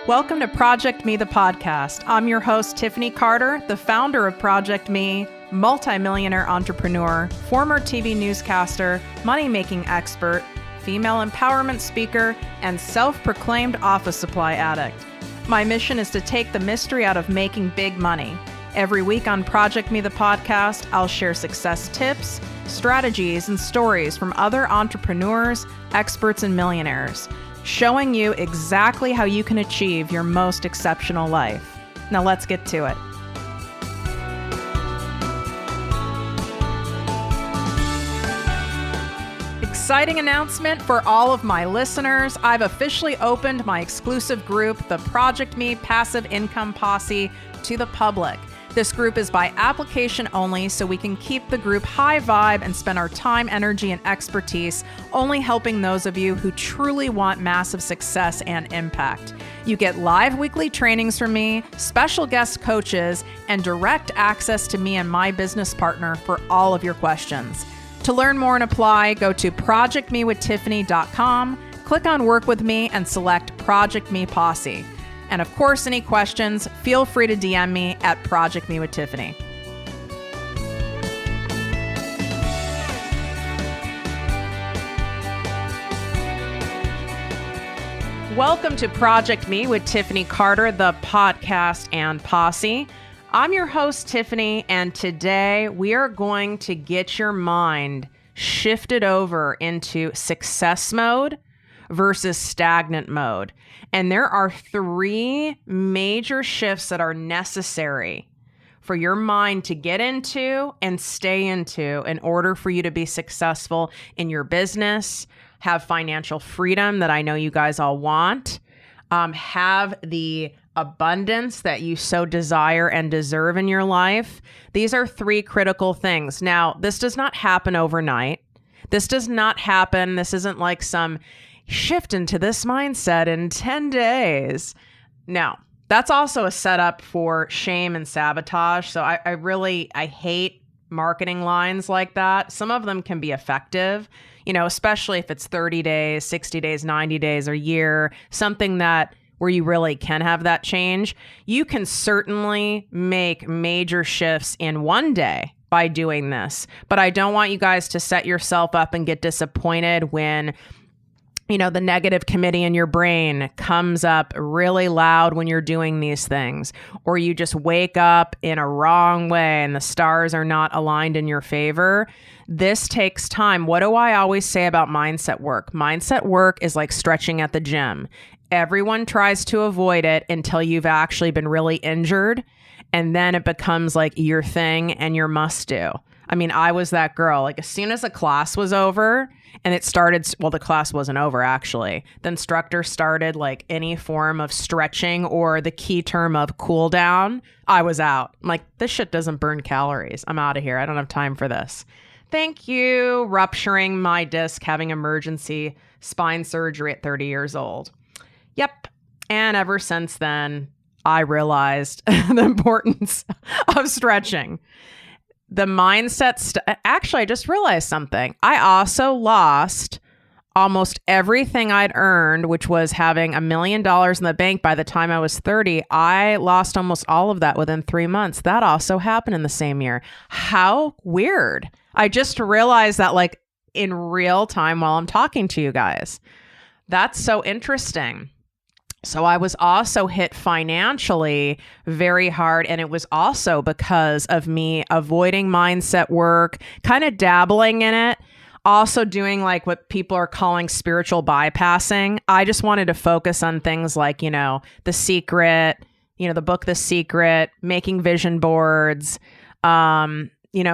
Welcome to ProjectME, the podcast. I'm your host, Tiffany Carter, the founder of ProjectME, multimillionaire entrepreneur, former TV newscaster, money-making expert, female empowerment speaker, and self-proclaimed office supply addict. My mission is to take the mystery out of making big money. Every week on ProjectME, the podcast, I'll share success tips, strategies, and stories from other entrepreneurs, experts, and millionaires, showing you exactly how you can achieve your most exceptional life. Now let's get to it. Exciting announcement for all of my listeners. I've officially opened my exclusive group, the ProjectME Passive Income Posse, to the public. This group is by application only, so we can keep the group high vibe and spend our time, energy, and expertise only helping those of you who truly want massive success and impact. You get live weekly trainings from me, special guest coaches, and direct access to me and my business partner for all of your questions. To learn more and apply, go to projectmewithtiffany.com, click on Work With Me, and select ProjectME Posse. And of course, any questions, feel free to DM me at ProjectME with Tiffany. Welcome to ProjectME with Tiffany Carter, the podcast and posse. I'm your host, Tiffany, and today we are going to get your mind shifted over into success mode versus stagnant mode. And there are three major shifts that are necessary for your mind to get into and stay into in order for you to be successful in your business, have financial freedom that I know you guys all want, have the abundance that you so desire and deserve in your life. These are three critical things. Now, this does not happen overnight. This does not happen. This isn't like some shift into this mindset in 10 days. No, that's also a setup for shame and sabotage. So I hate marketing lines like that. Some of them can be effective, especially if it's 30 days, 60 days, 90 days, or a year, something that where you really can have that change. You can certainly make major shifts in one day by doing this, but I don't want you guys to set yourself up and get disappointed when the negative committee in your brain comes up really loud when you're doing these things, or you just wake up in a wrong way and the stars are not aligned in your favor. This takes time. What do I always say about mindset work? Mindset work is like stretching at the gym. Everyone tries to avoid it until you've actually been really injured, and then it becomes like your thing and your must do. I mean, I was that girl. Like as soon as a class was over and it started, well, the class wasn't over actually. The instructor started like any form of stretching or the key term of cool down, I was out. I'm like, this shit doesn't burn calories. I'm out of here. I don't have time for this. Thank you. Rupturing my disc, having emergency spine surgery at 30 years old. Yep. And ever since then, I realized the importance of stretching. The mindset, actually, I just realized something. I also lost almost everything I'd earned, which was having $1 million in the bank by the time I was 30. I lost almost all of that within 3 months. That also happened in the same year. How weird. I just realized that like in real time while I'm talking to you guys. That's so interesting. So I was also hit financially very hard. And it was also because of me avoiding mindset work, kind of dabbling in it, also doing like what people are calling spiritual bypassing. I just wanted to focus on things like, The Secret, the book, The Secret, making vision boards,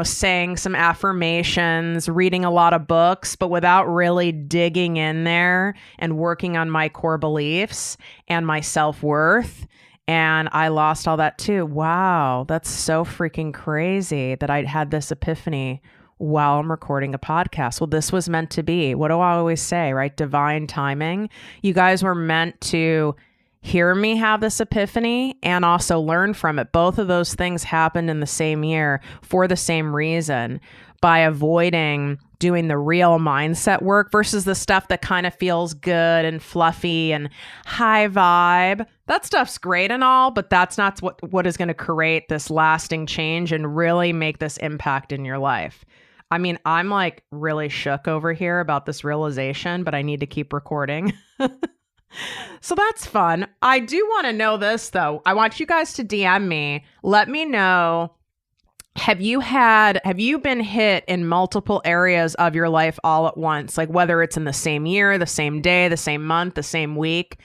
saying some affirmations, reading a lot of books, but without really digging in there and working on my core beliefs and my self-worth. And I lost all that too. Wow, that's so freaking crazy that I had this epiphany while I'm recording a podcast. Well, this was meant to be. What do I always say, right? Divine timing. You guys were meant to hear me have this epiphany and also learn from it. Both of those things happened in the same year for the same reason. By avoiding doing the real mindset work versus the stuff that kind of feels good and fluffy and high vibe. That stuff's great and all, but that's not what is going to create this lasting change and really make this impact in your life. I mean, I'm like really shook over here about this realization, but I need to keep recording. So that's fun. I do want to know this though. I want you guys to DM me. Let me know. Have you been hit in multiple areas of your life all at once? Like whether it's in the same year, the same day, the same month, the same week,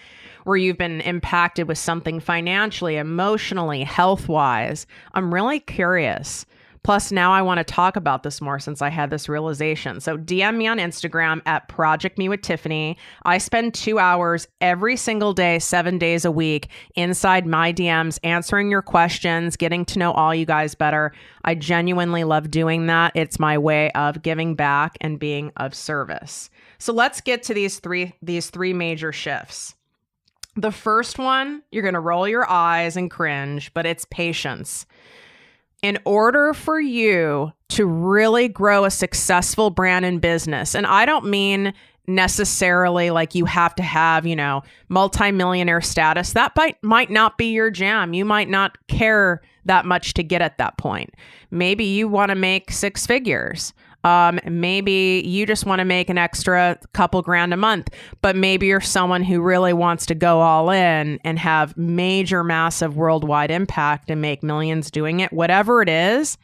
where you've been impacted with something financially, emotionally, health-wise. I'm really curious. Plus, now I want to talk about this more since I had this realization. So DM me on Instagram at ProjectME with Tiffany. I spend 2 hours every single day, 7 days a week inside my DMs, answering your questions, getting to know all you guys better. I genuinely love doing that. It's my way of giving back and being of service. So let's get to these three major shifts. The first one, you're going to roll your eyes and cringe, but it's patience. In order for you to really grow a successful brand and business, and I don't mean necessarily like you have to have, multimillionaire status. That might not be your jam. You might not care that much to get at that point. Maybe you want to make 6 figures. Maybe you just want to make an extra couple grand a month, but maybe you're someone who really wants to go all in and have major, massive worldwide impact and make millions doing it. Whatever it is,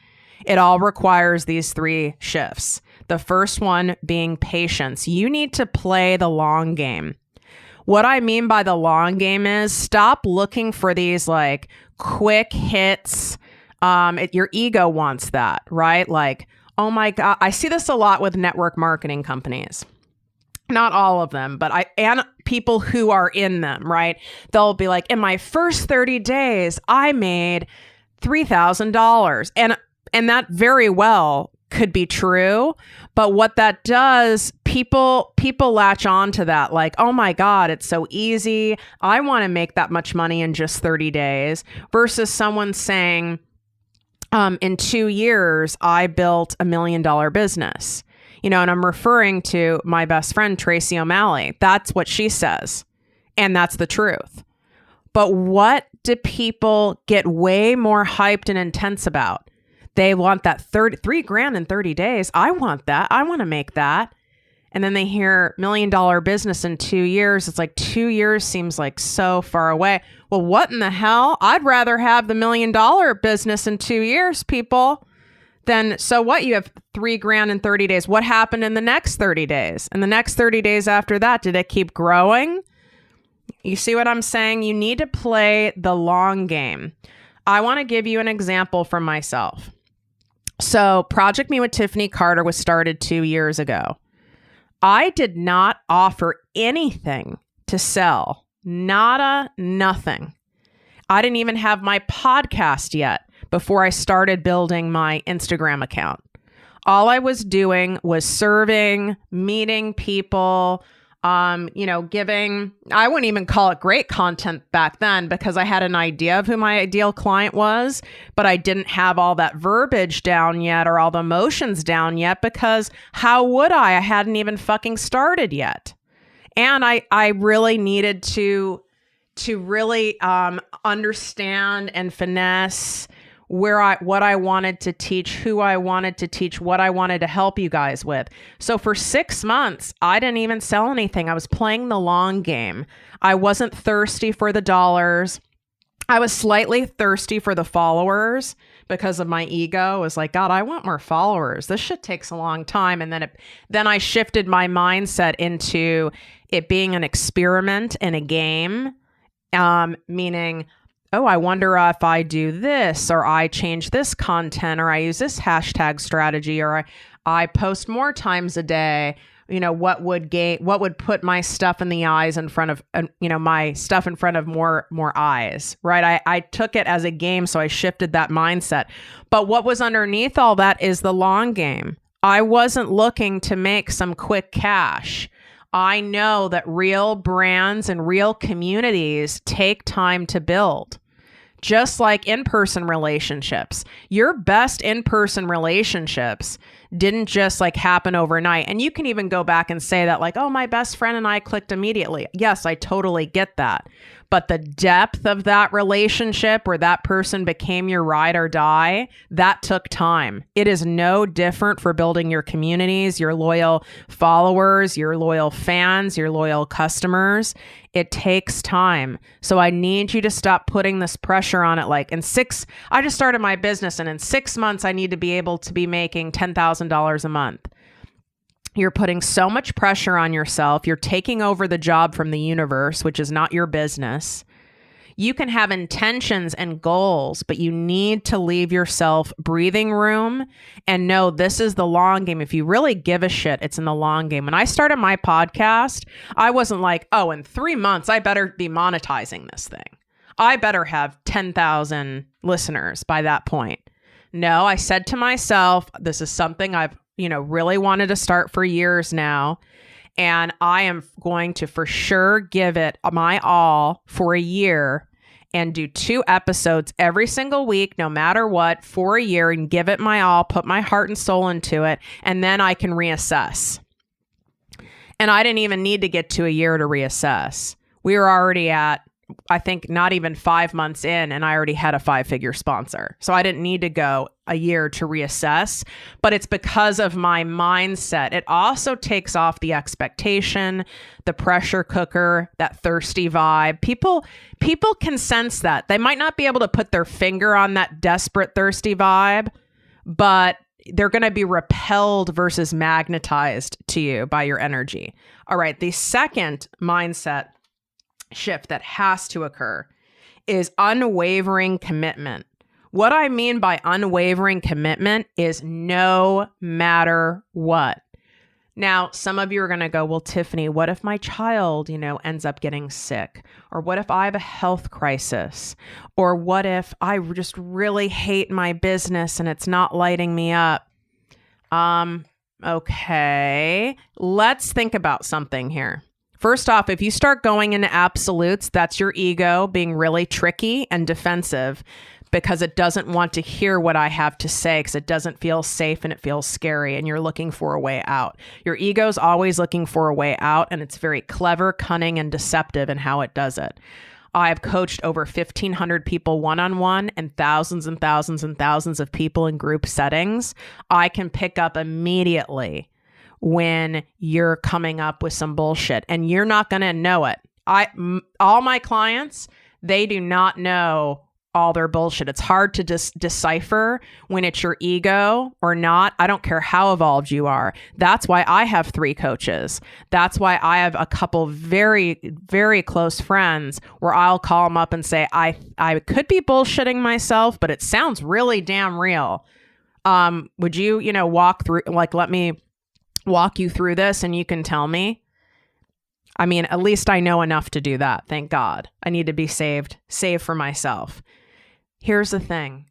it all requires these 3 shifts. The first one being patience. You need to play the long game. What I mean by the long game is stop looking for these like quick hits. Your ego wants that, right? Like, oh my God, I see this a lot with network marketing companies. Not all of them, but and people who are in them, right? They'll be like, in my first 30 days, I made $3,000. And that very well could be true. But what that does, people latch on to that like, oh my God, it's so easy. I want to make that much money in just 30 days versus someone saying, in 2 years, I built $1 million business, and I'm referring to my best friend, Tracy O'Malley. That's what she says. And that's the truth. But what do people get way more hyped and intense about? They want that $3 grand in 30 days. I want that. I want to make that. And then they hear $1 million business in 2 years. It's like 2 years seems like so far away. Well, what in the hell? I'd rather have the $1 million business in 2 years, people. Then so what? You have $3 grand in 30 days. What happened in the next 30 days? And the next 30 days after that, did it keep growing? You see what I'm saying? You need to play the long game. I want to give you an example from myself. So ProjectME with Tiffany Carter was started 2 years ago. I did not offer anything to sell. Nada, nothing. I didn't even have my podcast yet before I started building my Instagram account. All I was doing was serving, meeting people, giving, I wouldn't even call it great content back then because I had an idea of who my ideal client was, but I didn't have all that verbiage down yet or all the emotions down yet because how would I? I hadn't even fucking started yet. And I really needed to really understand and finesse what I wanted to teach, who I wanted to teach, what I wanted to help you guys with. So for 6 months, I didn't even sell anything. I was playing the long game. I wasn't thirsty for the dollars. I was slightly thirsty for the followers because of my ego. It was like, God, I want more followers. This shit takes a long time. And then I shifted my mindset into it being an experiment and a game, meaning, oh, I wonder if I do this, or I change this content, or I use this hashtag strategy, or I post more times a day. What would put my stuff in the eyes in front of, my stuff in front of more eyes, right? I took it as a game, so I shifted that mindset. But what was underneath all that is the long game. I wasn't looking to make some quick cash. I know that real brands and real communities take time to build. Just like in-person relationships, your best in-person relationships didn't just like happen overnight. And you can even go back and say that like, oh, my best friend and I clicked immediately. Yes, I totally get that. But the depth of that relationship where that person became your ride or die, that took time. It is no different for building your communities, your loyal followers, your loyal fans, your loyal customers. It takes time. So I need you to stop putting this pressure on it. Like I just started my business and in 6 months, I need to be able to be making $10,000 a month. You're putting so much pressure on yourself. You're taking over the job from the universe, which is not your business. You can have intentions and goals, but you need to leave yourself breathing room and know this is the long game. If you really give a shit, it's in the long game. When I started my podcast, I wasn't like, oh, in 3 months, I better be monetizing this thing. I better have 10,000 listeners by that point. No, I said to myself, this is something I've really wanted to start for years now. And I am going to for sure give it my all for a year and do 2 episodes every single week, no matter what, for a year and give it my all, put my heart and soul into it. And then I can reassess. And I didn't even need to get to a year to reassess. We were already at, I think, not even 5 months in, and I already had a 5-figure sponsor. So I didn't need to go a year to reassess, but it's because of my mindset. It also takes off the expectation, the pressure cooker, that thirsty vibe. People can sense that. They might not be able to put their finger on that desperate, thirsty vibe, but they're going to be repelled versus magnetized to you by your energy. All right. The second mindset shift that has to occur is unwavering commitment. What I mean by unwavering commitment is no matter what. Now, some of you are going to go, well, Tiffany, what if my child, ends up getting sick? Or what if I have a health crisis? Or what if I just really hate my business and it's not lighting me up? Okay, let's think about something here. First off, if you start going into absolutes, that's your ego being really tricky and defensive because it doesn't want to hear what I have to say because it doesn't feel safe and it feels scary and you're looking for a way out. Your ego's always looking for a way out and it's very clever, cunning, and deceptive in how it does it. I've coached over 1,500 people one-on-one and thousands and thousands and thousands of people in group settings. I can pick up immediately when you're coming up with some bullshit and you're not going to know it. All my clients, they do not know all their bullshit. It's hard to decipher when it's your ego or not. I don't care how evolved you are. That's why I have 3 coaches. That's why I have a couple very, very close friends where I'll call them up and say, I could be bullshitting myself, but it sounds really damn real. Would you, walk through, let me walk you through this and you can tell me? I mean, at least I know enough to do that. Thank God. I need to be saved for myself. Here's the thing.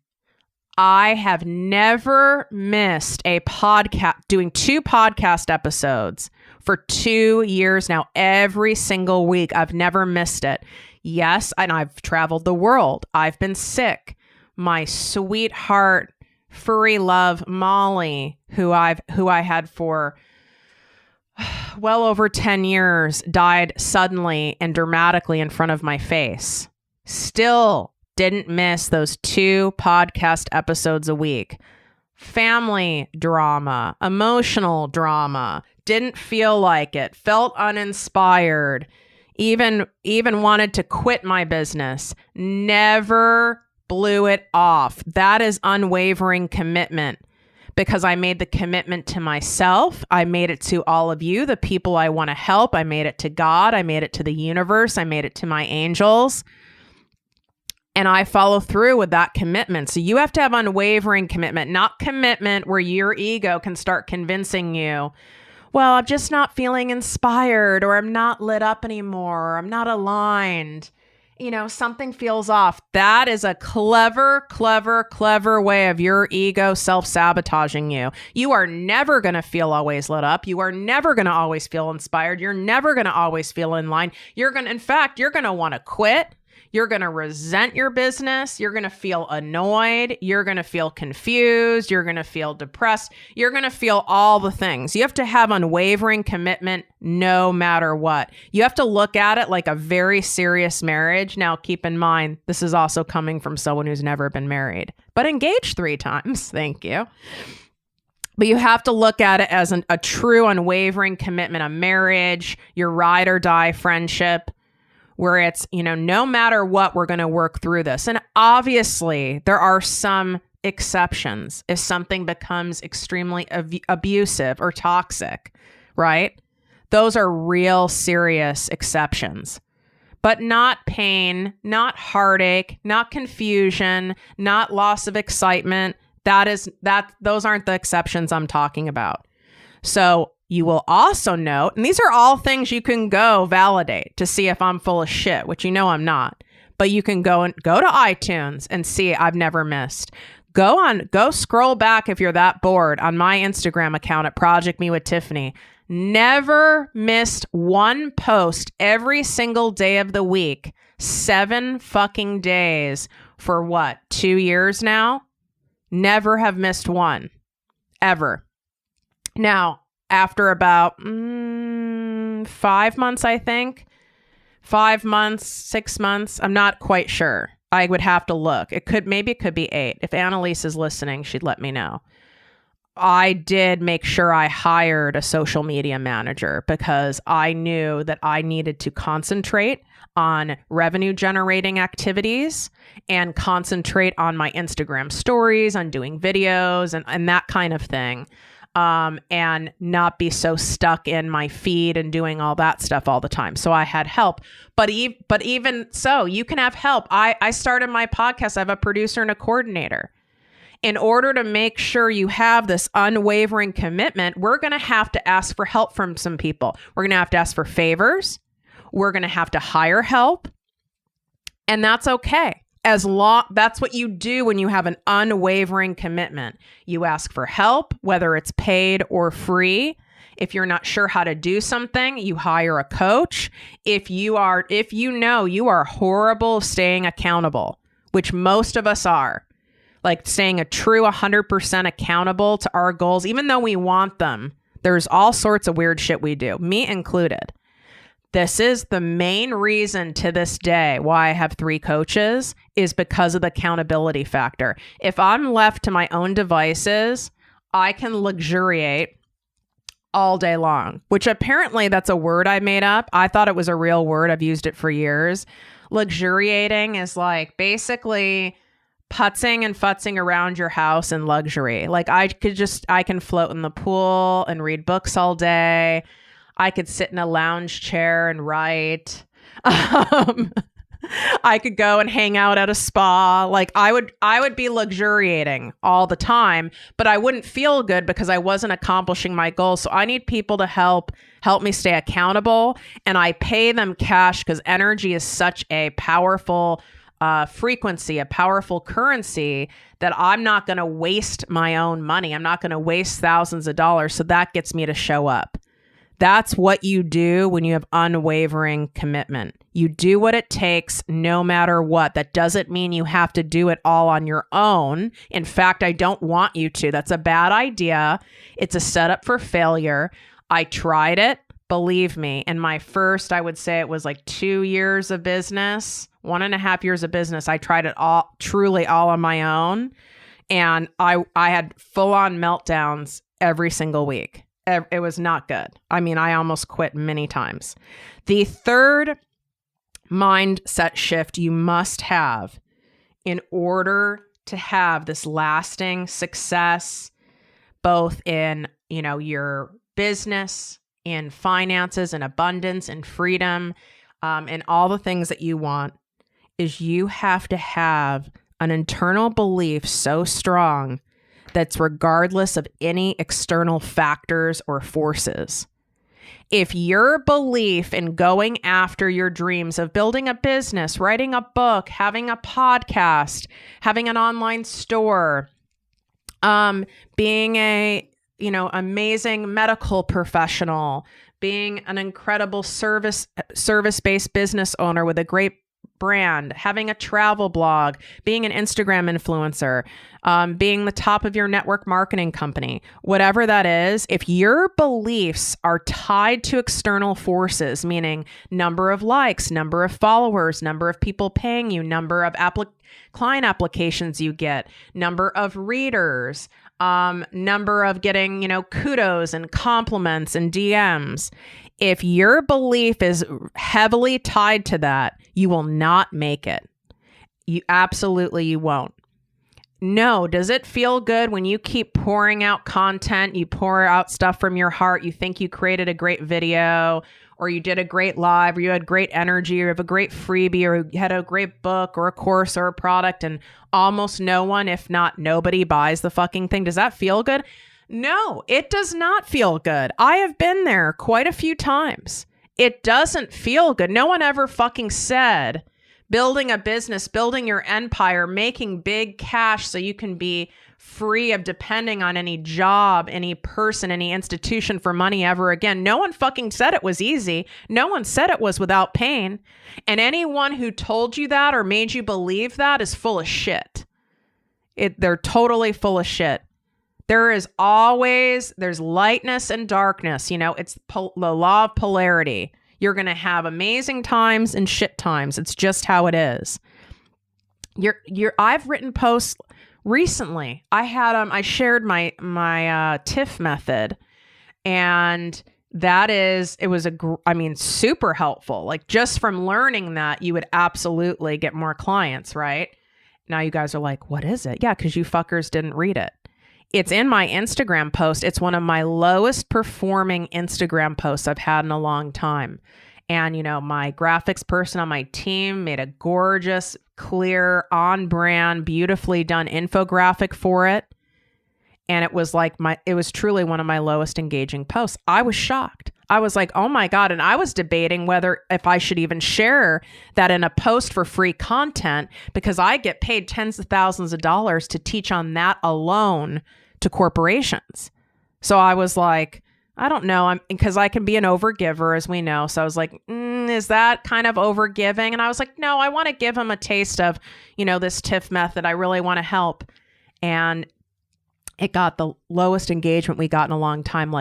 I have never missed a podcast, doing 2 podcast episodes for 2 years now, every single week. I've never missed it. Yes, and I've traveled the world. I've been sick. My sweetheart, furry love, Molly, who I had for well over 10 years, died suddenly and dramatically in front of my face. Still didn't miss those 2 podcast episodes a week. Family drama, emotional drama, didn't feel like it, felt uninspired, even wanted to quit my business. Never blew it off. That is unwavering commitment. Because I made the commitment to myself. I made it to all of you, the people I want to help. I made it to God. I made it to the universe. I made it to my angels. And I follow through with that commitment. So you have to have unwavering commitment, not commitment where your ego can start convincing you, well, I'm just not feeling inspired, or I'm not lit up anymore, or I'm not aligned. Something feels off. That is a clever way of your ego self-sabotaging you. You are never going to feel always lit up. You are never going to always feel inspired. You're never going to always feel in line. In fact, you're going to want to quit. You're going to resent your business. You're going to feel annoyed. You're going to feel confused. You're going to feel depressed. You're going to feel all the things. You have to have unwavering commitment no matter what. You have to look at it like a very serious marriage. Now, keep in mind, this is also coming from someone who's never been married, but engaged 3 times. Thank you. But you have to look at it as a true unwavering commitment, a marriage, your ride or die friendship, where it's, no matter what, we're going to work through this. And obviously, there are some exceptions if something becomes extremely abusive or toxic, right? Those are real serious exceptions. But not pain, not heartache, not confusion, not loss of excitement. Those aren't the exceptions I'm talking about. So you will also note, and these are all things you can go validate to see if I'm full of shit, which I'm not. But you can go to iTunes and see I've never missed. Go scroll back if you're that bored on my Instagram account at ProjectME with Tiffany. Never missed one post every single day of the week. 7 fucking days for what? 2 years now? Never have missed one. Ever. Now, after about 5 months, I think. 5 months, 6 months. I'm not quite sure. I would have to look. Maybe it could be 8. If Annalise is listening, she'd let me know. I did make sure I hired a social media manager because I knew that I needed to concentrate on revenue generating activities and concentrate on my Instagram stories, on doing videos and that kind of thing. And not be so stuck in my feed and doing all that stuff all the time. So I had help, but even so, you can have help. I started my podcast. I have a producer and a coordinator. In order to make sure you have this unwavering commitment, we're going to have to ask for help from some people. We're going to have to ask for favors. We're going to have to hire help. And that's okay. That's what you do when you have an unwavering commitment. You ask for help, whether it's paid or free. If you're not sure how to do something, you hire a coach. If you know you are horrible staying accountable, which most of us are, like staying a true 100% accountable to our goals, even though we want them, there's all sorts of weird shit we do, me included. This is the main reason to this day why I have 3 coaches is because of the accountability factor. If I'm left to my own devices, I can luxuriate all day long, which apparently that's a word I made up. I thought it was a real word. I've used it for years. Luxuriating is like basically putzing and futzing around your house in luxury. Like I can float in the pool and read books all day. I could sit in a lounge chair and write. I could go and hang out at a spa. Like I would be luxuriating all the time, but I wouldn't feel good because I wasn't accomplishing my goals. So I need people to help me stay accountable, and I pay them cash because energy is such a powerful frequency, a powerful currency that I'm not going to waste my own money. I'm not going to waste thousands of dollars. So that gets me to show up. That's what you do when you have unwavering commitment. You do what it takes no matter what. That doesn't mean you have to do it all on your own. In fact, I don't want you to. That's a bad idea. It's a setup for failure. I tried it. Believe me, in my first, I would say it was like 2 years of business, 1.5 years of business. I tried it truly all on my own. And I had full-on meltdowns every single week. It was not good. I mean, I almost quit many times. The third mindset shift you must have in order to have this lasting success, both in, your business, in finances, and abundance, and freedom, and all the things that you want, is you have to have an internal belief so strong that's regardless of any external factors or forces. If your belief in going after your dreams of building a business, writing a book, having a podcast, having an online store, being a, amazing medical professional, being an incredible service-based business owner with a great brand, having a travel blog, being an Instagram influencer, being the top of your network marketing company, whatever that is, if your beliefs are tied to external forces, meaning number of likes, number of followers, number of people paying you, number of client applications you get, number of readers, number of getting, kudos and compliments and DMs. If your belief is heavily tied to that, you will not make it. You won't. No, does it feel good when you keep pouring out content, you pour out stuff from your heart, you think you created a great video, or you did a great live, or you had great energy, or you have a great freebie, or you had a great book or a course or a product, and almost no one, if not nobody, buys the fucking thing? Does that feel good? No, it does not feel good. I have been there quite a few times. It doesn't feel good. No one ever fucking said building a business, building your empire, making big cash so you can be free of depending on any job, any person, any institution for money ever again. No one fucking said it was easy. No one said it was without pain. And anyone who told you that or made you believe that is full of shit. They're totally full of shit. There's lightness and darkness. It's the law of polarity. You're going to have amazing times and shit times. It's just how it is. I've written posts recently. I shared my TIFF method, and it was super helpful. Like, just from learning that, you would absolutely get more clients, right? Now you guys are like, what is it? Yeah, because you fuckers didn't read it. It's in my Instagram post. It's one of my lowest performing Instagram posts I've had in a long time. And, my graphics person on my team made a gorgeous, clear, on brand, beautifully done infographic for it. And it was truly one of my lowest engaging posts. I was shocked. I was like, oh my God. And I was debating if I should even share that in a post for free content, because I get paid tens of thousands of dollars to teach on that alone to corporations. So I was like, I don't know, because I can be an overgiver, as we know. So I was like, is that kind of overgiving? And I was like, no, I want to give them a taste of, this TIFF method. I really want to help. And it got the lowest engagement we got in a long time.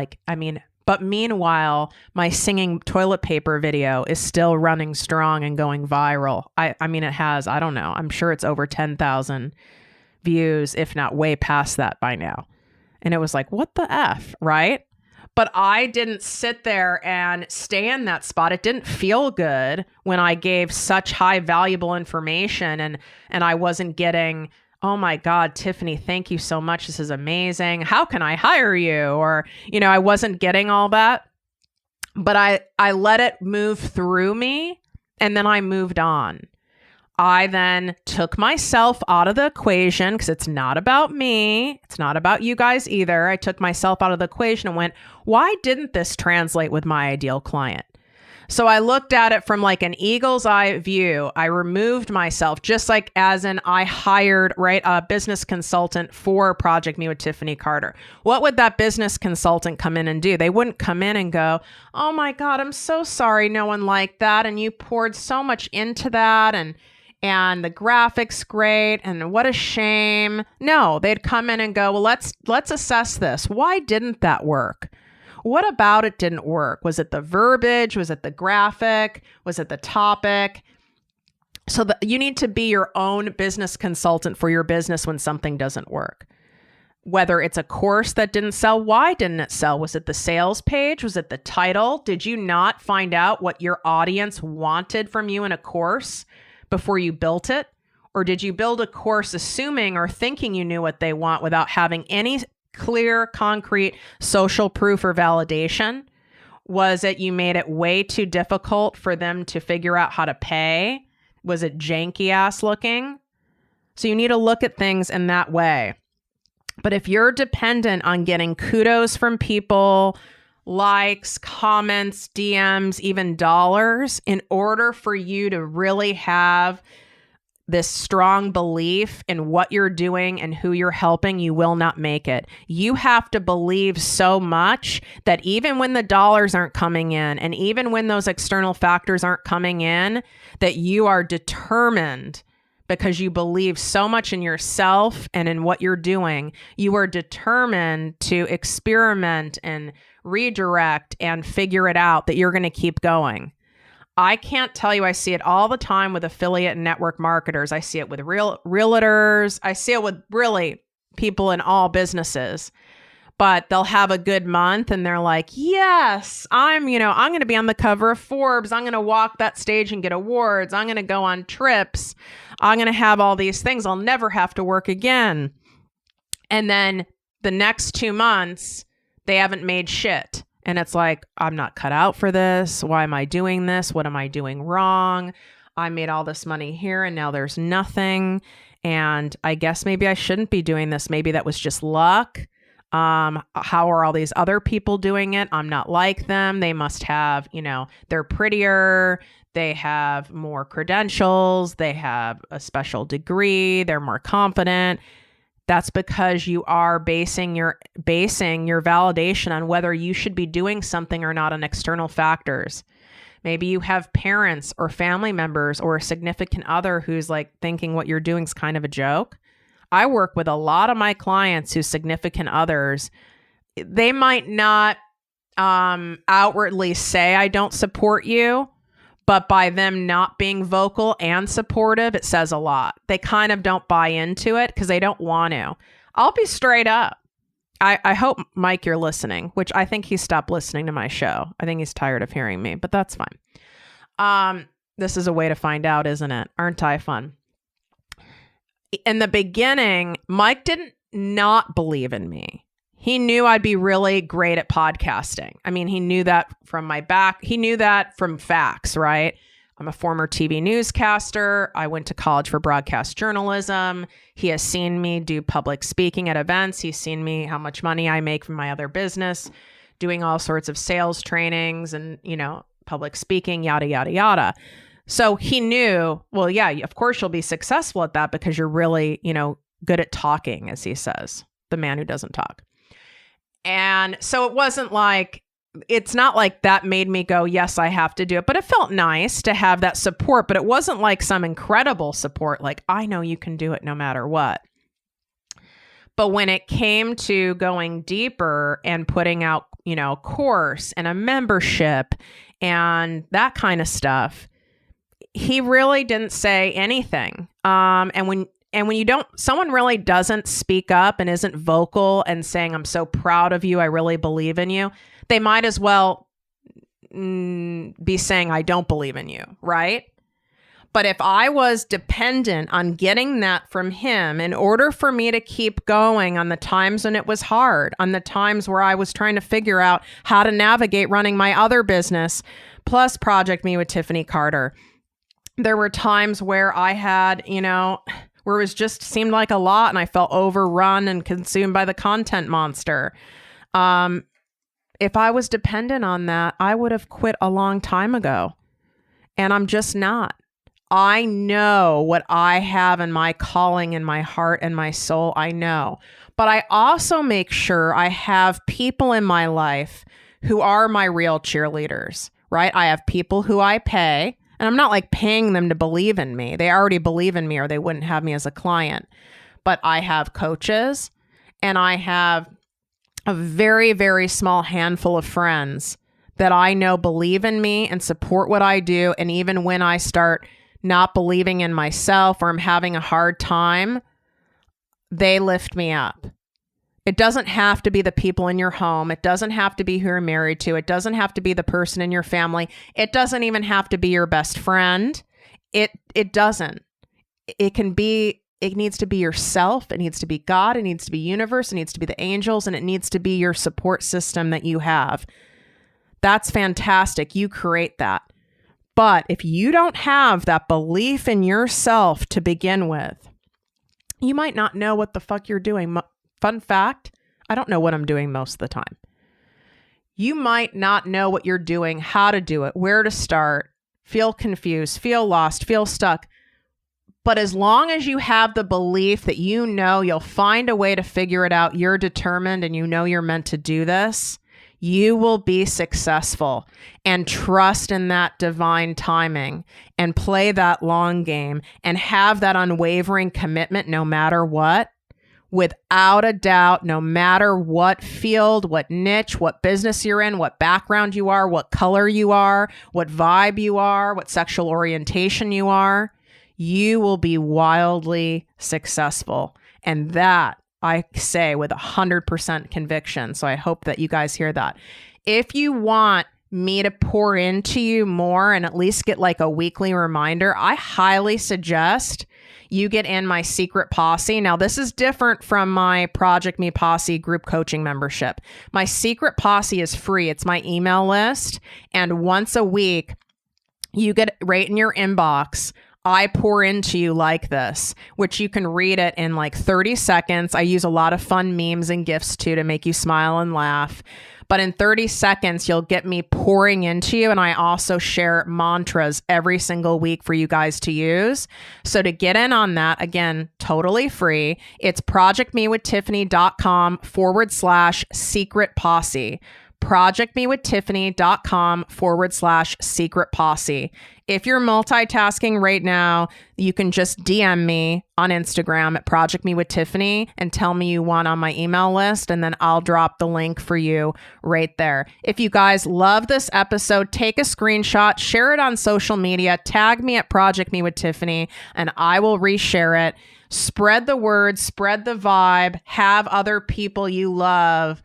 But meanwhile, my singing toilet paper video is still running strong and going viral. It has, I don't know, I'm sure it's over 10,000 views, if not way past that by now. And it was like, what the F, right? But I didn't sit there and stay in that spot. It didn't feel good when I gave such high valuable information and I wasn't getting, oh my God, Tiffany, thank you so much. This is amazing. How can I hire you? Or, I wasn't getting all that, but I let it move through me, and then I moved on. I then took myself out of the equation, because it's not about me. It's not about you guys either. I took myself out of the equation and went, why didn't this translate with my ideal client? So I looked at it from like an eagle's eye view. I removed myself, just like as in I hired, a business consultant for ProjectME with Tiffany Carter. What would that business consultant come in and do? They wouldn't come in and go, oh my God, I'm so sorry no one liked that. And you poured so much into that. And the graphics great. And what a shame. No, they'd come in and go, well, let's assess this. Why didn't that work? What about it didn't work? Was it the verbiage? Was it the graphic? Was it the topic? So you need to be your own business consultant for your business when something doesn't work. Whether it's a course that didn't sell, why didn't it sell? Was it the sales page? Was it the title? Did you not find out what your audience wanted from you in a course before you built it? Or did you build a course assuming or thinking you knew what they want without having any clear, concrete social proof or validation? Was it you made it way too difficult for them to figure out how to pay? Was it janky ass looking? So you need to look at things in that way. But if you're dependent on getting kudos from people, likes, comments, DMs, even dollars, in order for you to really have this strong belief in what you're doing and who you're helping, you will not make it. You have to believe so much that even when the dollars aren't coming in and even when those external factors aren't coming in, that you are determined, because you believe so much in yourself and in what you're doing. You are determined to experiment and redirect and figure it out, that you're going to keep going. I can't tell you, I see it all the time with affiliate and network marketers. I see it with realtors. I see it with really people in all businesses. But they'll have a good month and they're like, yes, I'm going to be on the cover of Forbes. I'm going to walk that stage and get awards. I'm going to go on trips. I'm going to have all these things. I'll never have to work again. And then the next 2 months, they haven't made shit. And it's like, I'm not cut out for this. Why am I doing this? What am I doing wrong? I made all this money here and now there's nothing. And I guess maybe I shouldn't be doing this. Maybe that was just luck. How are all these other people doing it? I'm not like them. They must have, they're prettier. They have more credentials. They have a special degree. They're more confident. That's because you are basing your validation on whether you should be doing something or not on external factors. Maybe you have parents or family members or a significant other who's like thinking what you're doing is kind of a joke. I work with a lot of my clients whose significant others, they might not outwardly say, I don't support you, but by them not being vocal and supportive, it says a lot. They kind of don't buy into it because they don't want to. I'll be straight up. I hope, Mike, you're listening, which I think he stopped listening to my show. I think he's tired of hearing me, but that's fine. This is a way to find out, isn't it? Aren't I fun? In the beginning, Mike didn't not believe in me. He knew I'd be really great at podcasting. I mean, he knew that from my back. He knew that from facts, right? I'm a former TV newscaster. I went to college for broadcast journalism. He has seen me do public speaking at events. He's seen me how much money I make from my other business, doing all sorts of sales trainings and, public speaking, yada, yada, yada. So he knew, well, yeah, of course you'll be successful at that because you're really, good at talking, as he says, the man who doesn't talk. And so it's not like that made me go, yes, I have to do it. But it felt nice to have that support. But it wasn't like some incredible support, like, I know you can do it no matter what. But when it came to going deeper and putting out, a course and a membership and that kind of stuff, he really didn't say anything. And when someone really doesn't speak up and isn't vocal and saying, I'm so proud of you, I really believe in you, they might as well be saying, I don't believe in you, right? But if I was dependent on getting that from him in order for me to keep going on the times when it was hard, on the times where I was trying to figure out how to navigate running my other business, plus ProjectME with Tiffany Carter, there were times where I had, where it was just seemed like a lot and I felt overrun and consumed by the content monster. If I was dependent on that, I would have quit a long time ago. And I'm just not. I know what I have in my calling in my heart and my soul. I know. But I also make sure I have people in my life who are my real cheerleaders, right? I have people who I pay. And I'm not like paying them to believe in me. They already believe in me or they wouldn't have me as a client. But I have coaches and I have a very, very small handful of friends that I know believe in me and support what I do. And even when I start not believing in myself or I'm having a hard time, they lift me up. It doesn't have to be the people in your home. It doesn't have to be who you're married to. It doesn't have to be the person in your family. It doesn't even have to be your best friend. It doesn't. It needs to be yourself. It needs to be God. It needs to be universe. It needs to be the angels. And it needs to be your support system that you have. That's fantastic. You create that. But if you don't have that belief in yourself to begin with, you might not know what the fuck you're doing. Fun fact, I don't know what I'm doing most of the time. You might not know what you're doing, how to do it, where to start, feel confused, feel lost, feel stuck. But as long as you have the belief that you know you'll find a way to figure it out, you're determined and you know you're meant to do this, you will be successful. And trust in that divine timing and play that long game and have that unwavering commitment no matter what. Without a doubt, no matter what field, what niche, what business you're in, what background you are, what color you are, what vibe you are, what sexual orientation you are, you will be wildly successful. And that I say with 100% conviction. So I hope that you guys hear that. If you want me to pour into you more and at least get like a weekly reminder, I highly suggest you get in my secret posse. Now, this is different from my ProjectME posse group coaching membership. My secret posse is free. It's my email list. And once a week, you get right in your inbox, I pour into you like this, which you can read it in like 30 seconds. I use a lot of fun memes and GIFs too to make you smile and laugh. But in 30 seconds, you'll get me pouring into you. And I also share mantras every single week for you guys to use. So to get in on that, again, totally free. It's projectmewithtiffany.com/secret posse. projectmewithtiffany.com/secret posse. If you're multitasking right now, you can just DM me on Instagram at ProjectMeWithTiffany and tell me you want on my email list, and then I'll drop the link for you right there. If you guys love this episode, take a screenshot, share it on social media, tag me at ProjectMeWithTiffany, and I will reshare it. Spread the word, spread the vibe, have other people you love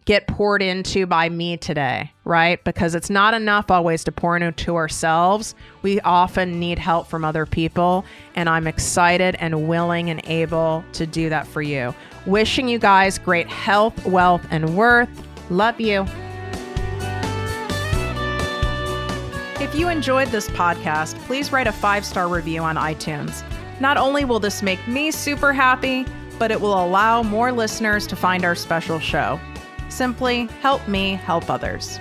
get poured into by me today, right? Because it's not enough always to pour into ourselves. We often need help from other people, and I'm excited and willing and able to do that for you. Wishing you guys great health, wealth, and worth. Love you. If you enjoyed this podcast, please write a 5-star review on iTunes. Not only will this make me super happy, but it will allow more listeners to find our special show. Simply help me help others.